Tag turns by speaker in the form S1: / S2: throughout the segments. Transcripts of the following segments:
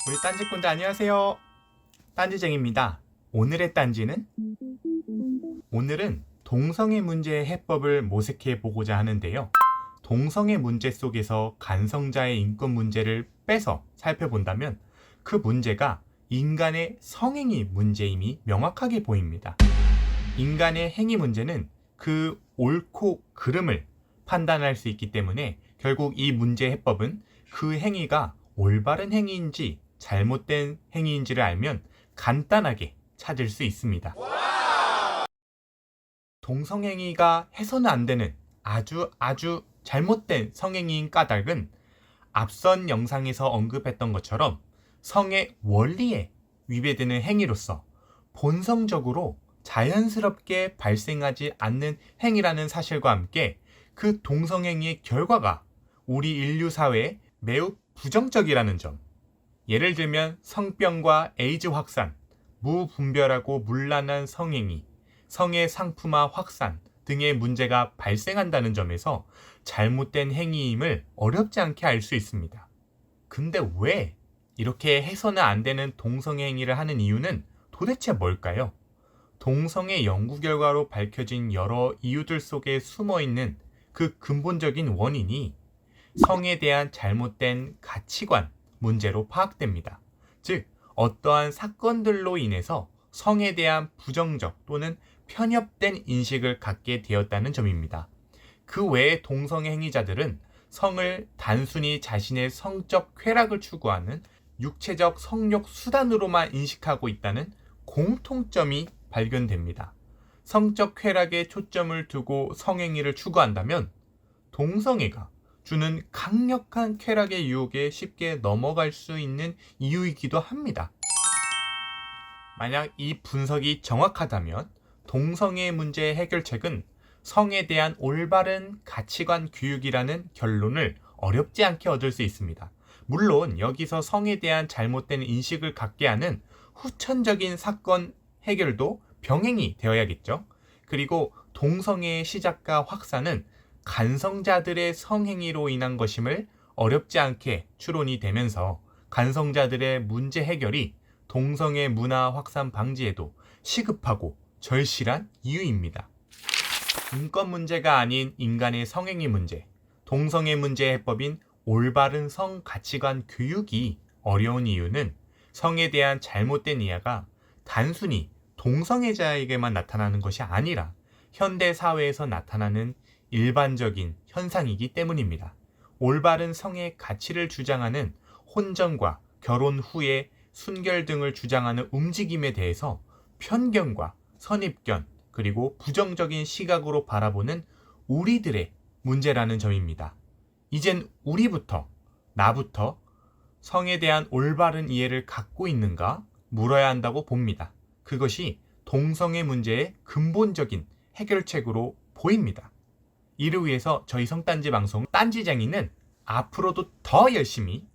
S1: 우리 딴지꾼들 안녕하세요. 딴지쟁입니다. 오늘의 딴지는 오늘은 동성애 문제의 해법을 모색해 보고자 하는데요. 동성애 문제 속에서 간성자의 인권 문제를 빼서 살펴본다면 그 문제가 인간의 성행위 문제임이 명확하게 보입니다. 인간의 행위 문제는 그 옳고 그름을 판단할 수 있기 때문에 결국 이 문제 해법은 그 행위가 올바른 행위인지 잘못된 행위인지를 알면 간단하게 찾을 수 있습니다. 동성행위가 해서는 안 되는 아주 잘못된 성행위인 까닭은 앞선 영상에서 언급했던 것처럼 성의 원리에 위배되는 행위로서 본성적으로 자연스럽게 발생하지 않는 행위라는 사실과 함께 그 동성행위의 결과가 우리 인류 사회에 매우 부정적이라는 점, 예를 들면 성병과 에이즈 확산, 무분별하고 문란한 성행위, 성의 상품화 확산 등의 문제가 발생한다는 점에서 잘못된 행위임을 어렵지 않게 알 수 있습니다. 근데 왜 이렇게 해서는 안 되는 동성애 행위를 하는 이유는 도대체 뭘까요? 동성애 연구 결과로 밝혀진 여러 이유들 속에 숨어있는 그 근본적인 원인이 성에 대한 잘못된 가치관 문제로 파악됩니다. 즉, 어떠한 사건들로 인해서 성에 대한 부정적 또는 편협된 인식을 갖게 되었다는 점입니다. 그 외에 동성애 행위자들은 성을 단순히 자신의 성적 쾌락을 추구하는 육체적 성욕 수단으로만 인식하고 있다는 공통점이 발견됩니다. 성적 쾌락에 초점을 두고 성행위를 추구한다면 동성애가 주는 강력한 쾌락의 유혹에 쉽게 넘어갈 수 있는 이유이기도 합니다. 만약 이 분석이 정확하다면 동성애 문제의 해결책은 성에 대한 올바른 가치관 교육이라는 결론을 어렵지 않게 얻을 수 있습니다. 물론 여기서 성에 대한 잘못된 인식을 갖게 하는 후천적인 사건 해결도 병행이 되어야겠죠. 그리고 동성애의 시작과 확산은 간성자들의 성행위로 인한 것임을 어렵지 않게 추론이 되면서 간성자들의 문제 해결이 동성애 문화 확산 방지에도 시급하고 절실한 이유입니다. 인권 문제가 아닌 인간의 성행위 문제, 동성애 문제의 해법인 올바른 성 가치관 교육이 어려운 이유는 성에 대한 잘못된 이해가 단순히 동성애자에게만 나타나는 것이 아니라 현대 사회에서 나타나는 일반적인 현상이기 때문입니다. 올바른 성의 가치를 주장하는 혼전과 결혼 후에 순결 등을 주장하는 움직임에 대해서 편견과 선입견 그리고 부정적인 시각으로 바라보는 우리들의 문제라는 점입니다. 이젠 우리부터, 나부터 성에 대한 올바른 이해를 갖고 있는가 물어야 한다고 봅니다. 그것이 동성애 문제의 근본적인 해결책으로 보입니다. 이를 위해서 저희 성딴지 방송 딴지쟁이는 앞으로도 더 열심히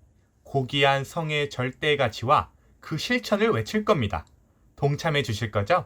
S1: 고귀한 성의 절대 가치와 그 실천을 외칠 겁니다. 동참해 주실 거죠?